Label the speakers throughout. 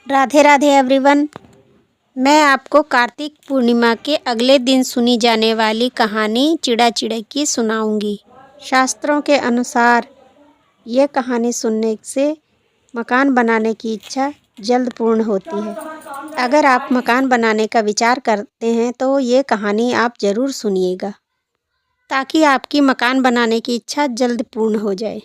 Speaker 1: Radhe Radhe everyone. मैं आपको कार्तिक पूर्णिमा के अगले दिन सुनी जाने वाली कहानी चिड़ा चिड़े की सुनाऊंगी। शास्त्रों के अनुसार ये कहानी सुनने से मकान बनाने की इच्छा जल्द पूर्ण होती है। अगर आप मकान बनाने का विचार करते हैं तो ये कहानी आप ज़रूर सुनिएगा, ताकि आपकी मकान बनाने की इच्छा जल्द पूर्ण हो जाए।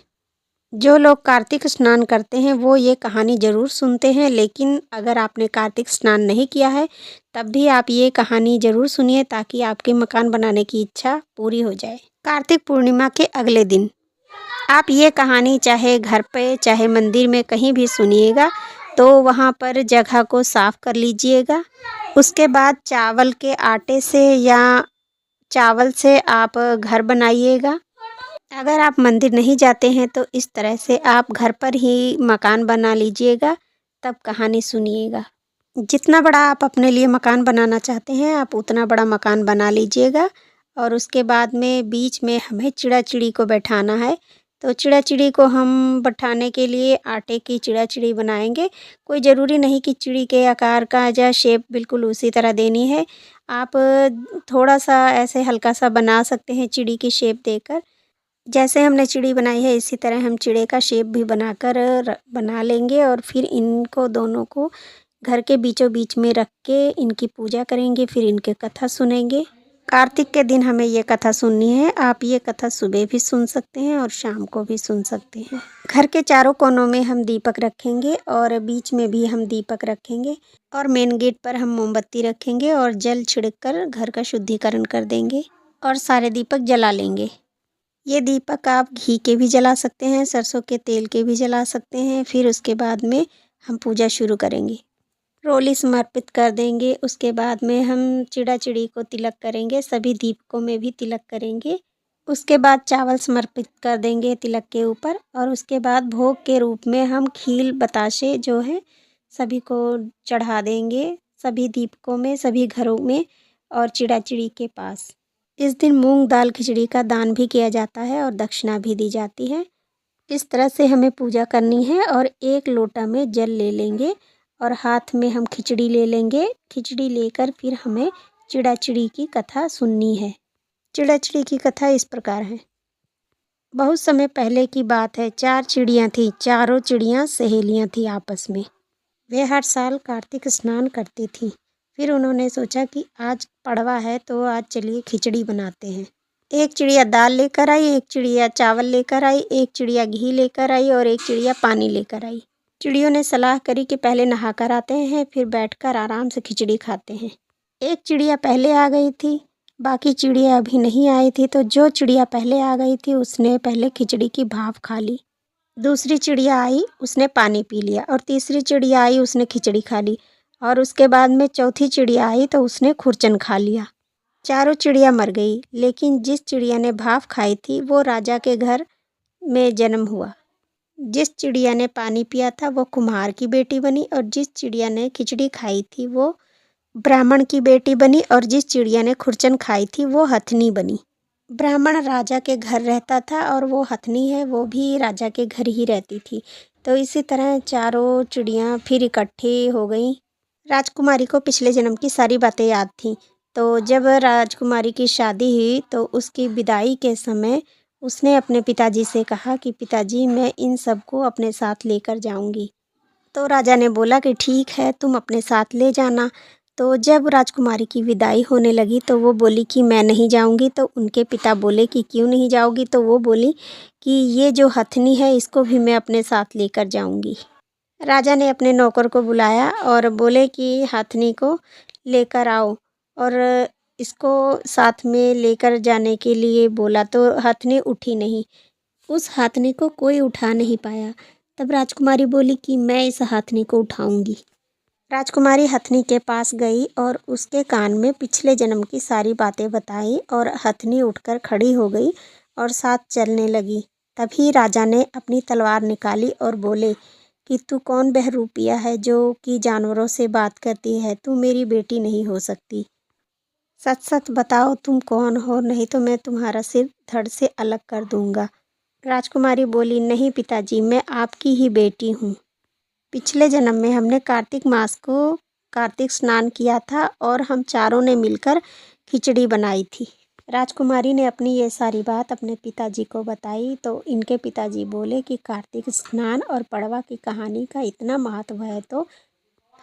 Speaker 1: जो लोग कार्तिक स्नान करते हैं वो ये कहानी ज़रूर सुनते हैं, लेकिन अगर आपने कार्तिक स्नान नहीं किया है तब भी आप ये कहानी ज़रूर सुनिए, ताकि आपके मकान बनाने की इच्छा पूरी हो जाए। कार्तिक पूर्णिमा के अगले दिन आप ये कहानी चाहे घर पे चाहे मंदिर में कहीं भी सुनिएगा, तो वहाँ पर जगह को साफ़ कर लीजिएगा। उसके बाद चावल के आटे से या चावल से आप घर बनाइएगा। अगर आप मंदिर नहीं जाते हैं तो इस तरह से आप घर पर ही मकान बना लीजिएगा, तब कहानी सुनिएगा। जितना बड़ा आप अपने लिए मकान बनाना चाहते हैं आप उतना बड़ा मकान बना लीजिएगा। और उसके बाद में बीच में हमें चिड़ा चिड़ी को बैठाना है। तो चिड़ा चिड़ी को हम बैठाने के लिए आटे की चिड़ा चिड़ी बनाएंगे। कोई ज़रूरी नहीं कि चिड़ी के आकार का या शेप बिल्कुल उसी तरह देनी है। आप थोड़ा सा ऐसे हल्का सा बना सकते हैं चिड़ी की शेप देकर। जैसे हमने चिड़ी बनाई है इसी तरह हम चिड़े का शेप भी बनाकर बना लेंगे, और फिर इनको दोनों को घर के बीचों बीच में रख के इनकी पूजा करेंगे, फिर इनके कथा सुनेंगे। कार्तिक के दिन हमें ये कथा सुननी है। आप ये कथा सुबह भी सुन सकते हैं और शाम को भी सुन सकते हैं। घर के चारों कोनों में हम दीपक रखेंगे और बीच में भी हम दीपक रखेंगे, और मेन गेट पर हम मोमबत्ती रखेंगे और जल छिड़क कर घर का शुद्धिकरण कर देंगे और सारे दीपक जला लेंगे। ये दीपक आप घी के भी जला सकते हैं, सरसों के तेल के भी जला सकते हैं। फिर उसके बाद में हम पूजा शुरू करेंगे, रोली समर्पित कर देंगे। उसके बाद में हम चिड़ा चिड़ी को तिलक करेंगे, सभी दीपकों में भी तिलक करेंगे। उसके बाद चावल समर्पित कर देंगे तिलक के ऊपर, और उसके बाद भोग के रूप में हम खील बताशे जो है सभी को चढ़ा देंगे, सभी दीपकों में, सभी घरों में और चिड़ा चिड़ी के पास। इस दिन मूंग दाल खिचड़ी का दान भी किया जाता है और दक्षिणा भी दी जाती है। इस तरह से हमें पूजा करनी है। और एक लोटा में जल ले लेंगे और हाथ में हम खिचड़ी ले लेंगे। खिचड़ी लेकर फिर हमें चिड़ा चिड़ी की कथा सुननी है। चिड़ा चिड़ी की कथा इस प्रकार है। बहुत समय पहले की बात है, 4 चिड़ियाँ थीं। चारों चिड़ियाँ सहेलियाँ थीं आपस में। वे हर साल कार्तिक स्नान करती थीं। फिर उन्होंने सोचा कि आज पड़वा है तो आज चलिए खिचड़ी बनाते हैं। एक चिड़िया दाल लेकर आई, एक चिड़िया चावल लेकर आई, एक चिड़िया घी लेकर आई और एक चिड़िया पानी लेकर आई। चिड़ियों ने सलाह करी कि पहले नहा कर आते हैं, फिर बैठकर आराम से खिचड़ी खाते हैं। एक चिड़िया पहले आ गई थी, बाकी चिड़िया अभी नहीं आई थी। तो जो चिड़िया पहले आ गई थी उसने पहले खिचड़ी की भाप खा ली। दूसरी चिड़िया आई, उसने पानी पी लिया, और तीसरी चिड़िया आई, उसने खिचड़ी खा ली, और उसके बाद में चौथी चिड़िया आई तो उसने खुरचन खा लिया। चारों चिड़िया मर गई, लेकिन जिस चिड़िया ने भाप खाई थी वो राजा के घर में जन्म हुआ। जिस चिड़िया ने पानी पिया था वो कुम्हार की बेटी बनी, और जिस चिड़िया ने खिचड़ी खाई थी वो ब्राह्मण की बेटी बनी, और जिस चिड़िया ने खुरचन खाई थी वो हथनी बनी। ब्राह्मण राजा के घर रहता था और वो हथनी है वो भी राजा के घर ही रहती थी। तो इसी तरह चारों चिड़ियाँ फिर इकट्ठी हो गईं। राजकुमारी को पिछले जन्म की सारी बातें याद थीं। तो जब राजकुमारी की शादी हुई तो उसकी विदाई के समय उसने अपने पिताजी से कहा कि पिताजी मैं इन सबको अपने साथ लेकर जाऊंगी। तो राजा ने बोला कि ठीक है तुम अपने साथ ले जाना। तो जब राजकुमारी की विदाई होने लगी तो वो बोली कि मैं नहीं जाऊंगी। तो उनके पिता बोले कि क्यों नहीं जाओगी। तो वो बोली कि ये जो हथनी है इसको भी मैं अपने साथ लेकर जाऊंगी। राजा ने अपने नौकर को बुलाया और बोले कि हथनी को लेकर आओ, और इसको साथ में लेकर जाने के लिए बोला। तो हथनी उठी नहीं, उस हथनी को कोई उठा नहीं पाया। तब राजकुमारी बोली कि मैं इस हथनी को उठाऊंगी। राजकुमारी हथनी के पास गई और उसके कान में पिछले जन्म की सारी बातें बताई, और हथनी उठकर खड़ी हो गई और साथ चलने लगी। तभी राजा ने अपनी तलवार निकाली और बोले कि तू कौन बहरूपिया है जो कि जानवरों से बात करती है, तू मेरी बेटी नहीं हो सकती। सच सच बताओ तुम कौन हो, नहीं तो मैं तुम्हारा सिर धड़ से अलग कर दूंगा। राजकुमारी बोली नहीं पिताजी, मैं आपकी ही बेटी हूँ। पिछले जन्म में हमने कार्तिक मास को कार्तिक स्नान किया था और हम चारों ने मिलकर खिचड़ी बनाई थी। राजकुमारी ने अपनी ये सारी बात अपने पिताजी को बताई तो इनके पिताजी बोले कि कार्तिक स्नान और पड़वा की कहानी का इतना महत्व है तो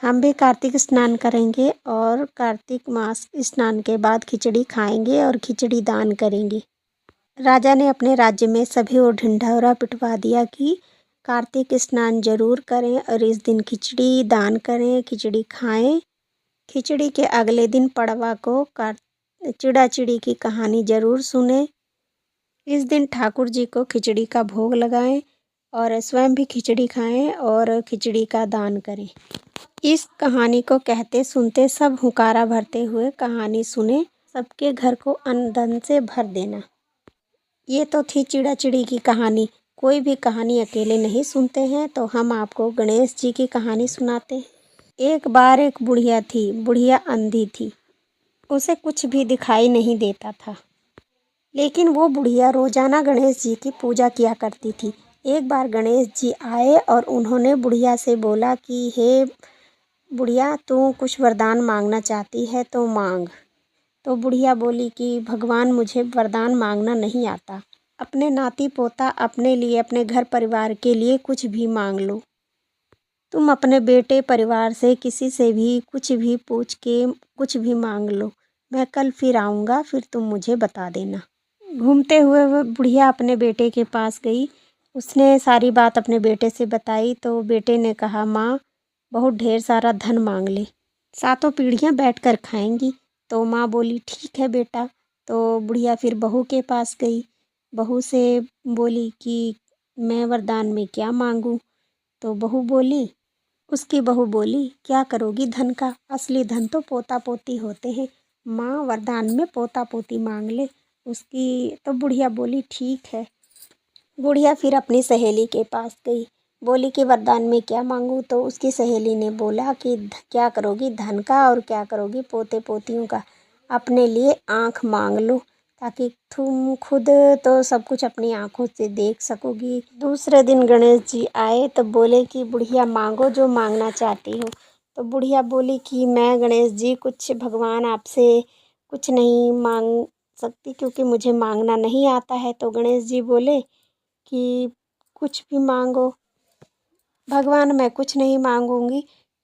Speaker 1: हम भी कार्तिक स्नान करेंगे और कार्तिक मास स्नान के बाद खिचड़ी खाएंगे और खिचड़ी दान करेंगे। राजा ने अपने राज्य में सभी और ढिंढोरा पिटवा दिया कि कार्तिक स्नान जरूर करें और इस दिन खिचड़ी दान करें, खिचड़ी खाएं। खिचड़ी के अगले दिन पड़वा को चिड़ा चिड़ी की कहानी जरूर सुने। इस दिन ठाकुर जी को खिचड़ी का भोग लगाएं और स्वयं भी खिचड़ी खाएं और खिचड़ी का दान करें। इस कहानी को कहते सुनते सब हुंकारा भरते हुए कहानी सुने। सबके घर को अन्न धन से भर देना। ये तो थी चिड़ा चिड़ी की कहानी। कोई भी कहानी अकेले नहीं सुनते हैं तो हम आपको गणेश जी की कहानी सुनाते हैं। एक बार एक बुढ़िया थी। बुढ़िया अंधी थी। उसे कुछ भी दिखाई नहीं देता था, लेकिन वो बुढ़िया रोजाना गणेश जी की पूजा किया करती थी। एक बार गणेश जी आए और उन्होंने बुढ़िया से बोला कि हे बुढ़िया, तू कुछ वरदान मांगना चाहती है तो मांग। तो बुढ़िया बोली कि भगवान, मुझे वरदान मांगना नहीं आता। अपने नाती पोता, अपने लिए, अपने घर परिवार के लिए कुछ भी मांग लो। तुम अपने बेटे परिवार से किसी से भी कुछ भी पूछ के कुछ भी मांग लो। मैं कल फिर आऊँगा, फिर तुम मुझे बता देना। घूमते हुए वह बुढ़िया अपने बेटे के पास गई। उसने सारी बात अपने बेटे से बताई तो बेटे ने कहा, माँ बहुत ढेर सारा धन मांग ले, सातों पीढ़ियाँ बैठकर खाएंगी। तो माँ बोली ठीक है बेटा। तो बुढ़िया फिर बहू के पास गई। बहू से बोली कि मैं वरदान में क्या मांगूं। तो उसकी बहू बोली, क्या करोगी धन का, असली धन तो पोता पोती होते हैं। माँ वरदान में पोता पोती मांग ले। उसकी तो बुढ़िया बोली ठीक है। बुढ़िया फिर अपनी सहेली के पास गई। बोली कि वरदान में क्या मांगूं। तो उसकी सहेली ने बोला कि क्या करोगी धन का और क्या करोगी पोते पोतियों का, अपने लिए आँख मांग लो, ताकि तुम खुद तो सब कुछ अपनी आँखों से देख सकोगी। दूसरे दिन गणेश जी आए तो बोले कि बुढ़िया मांगो जो मांगना चाहती हो। तो बुढ़िया बोली कि मैं गणेश जी कुछ भगवान आपसे कुछ नहीं मांग सकती, क्योंकि मुझे मांगना नहीं आता है। तो गणेश जी बोले कि कुछ भी मांगो भगवान, मैं कुछ नहीं मांगूंगी,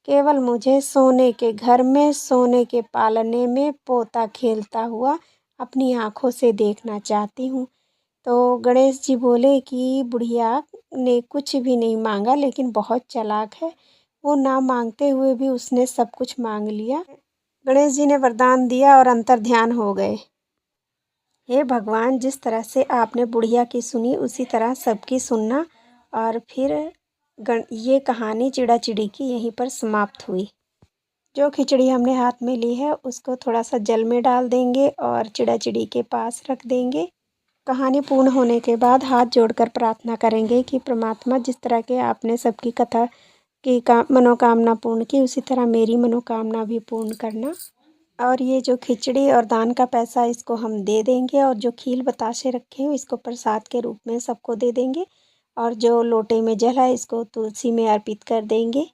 Speaker 1: केवल मुझे सोने के घर में सोने के पालने में पोता खेलता हुआ अपनी आँखों से देखना चाहती हूँ। तो गणेश जी बोले कि बुढ़िया ने कुछ भी नहीं मांगा, लेकिन बहुत चालाक है। वो ना मांगते हुए भी उसने सब कुछ मांग लिया। गणेश जी ने वरदान दिया और अंतर ध्यान हो गए। हे भगवान, जिस तरह से आपने बुढ़िया की सुनी उसी तरह सबकी सुनना। और फिर ये कहानी चिड़ा चिड़ी की यहीं पर समाप्त हुई। जो खिचड़ी हमने हाथ में ली है उसको थोड़ा सा जल में डाल देंगे और चिड़ा चिड़ी के पास रख देंगे। कहानी पूर्ण होने के बाद हाथ जोड़कर प्रार्थना करेंगे कि परमात्मा, जिस तरह के आपने सबकी कथा की मनोकामना पूर्ण की, उसी तरह मेरी मनोकामना भी पूर्ण करना। और ये जो खिचड़ी और दान का पैसा इसको हम दे देंगे और जो खील बताशे रखे हैं इसको प्रसाद के रूप में सबको दे देंगे। और जो लोटे में जल है इसको तुलसी में अर्पित कर देंगे।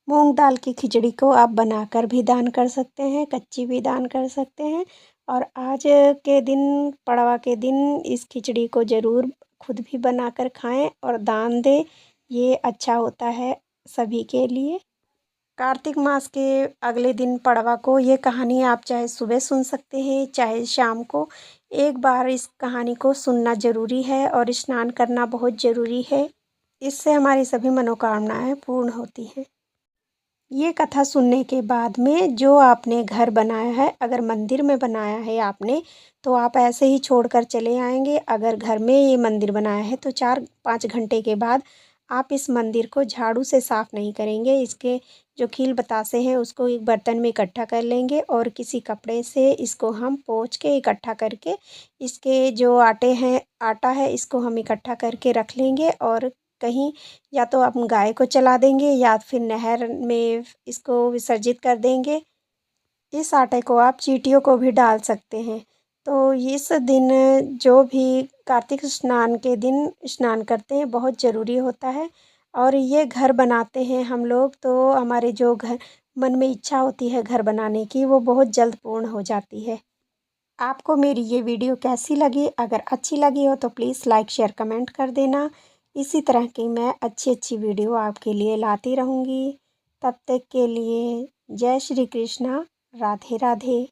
Speaker 1: मूंग दाल की खिचड़ी को आप बनाकर भी दान कर सकते हैं, कच्ची भी दान कर सकते हैं। और आज के दिन, पड़वा के दिन, इस खिचड़ी को ज़रूर खुद भी बनाकर खाएं और दान दें। ये अच्छा होता है सभी के लिए। कार्तिक मास के अगले दिन पड़वा को ये कहानी आप चाहे सुबह सुन सकते हैं चाहे शाम को। एक बार इस कहानी को सुनना ज़रूरी है और स्नान करना बहुत ज़रूरी है। इससे हमारी सभी मनोकामनाएं पूर्ण होती हैं। ये कथा सुनने के बाद में जो आपने घर बनाया है, अगर मंदिर में बनाया है आपने, तो आप ऐसे ही छोड़कर चले आएंगे। अगर घर में ये मंदिर बनाया है तो 4-5 घंटे के बाद आप इस मंदिर को झाड़ू से साफ़ नहीं करेंगे। इसके जो खील बतासे हैं उसको एक बर्तन में इकट्ठा कर लेंगे और किसी कपड़े से इसको हम पोंछ के इकट्ठा करके, इसके जो आटा है इसको हम इकट्ठा करके रख लेंगे और कहीं या तो आप गाय को चला देंगे या फिर नहर में इसको विसर्जित कर देंगे। इस आटे को आप चींटियों को भी डाल सकते हैं। तो इस दिन जो भी कार्तिक स्नान के दिन स्नान करते हैं बहुत ज़रूरी होता है। और ये घर बनाते हैं हम लोग तो हमारे जो घर मन में इच्छा होती है घर बनाने की वो बहुत जल्द पूर्ण हो जाती है। आपको मेरी ये वीडियो कैसी लगी? अगर अच्छी लगी हो तो प्लीज़ लाइक शेयर कमेंट कर देना। इसी तरह की मैं अच्छी अच्छी वीडियो आपके लिए लाती रहूँगी। तब तक के लिए जय श्री कृष्णा, राधे राधे।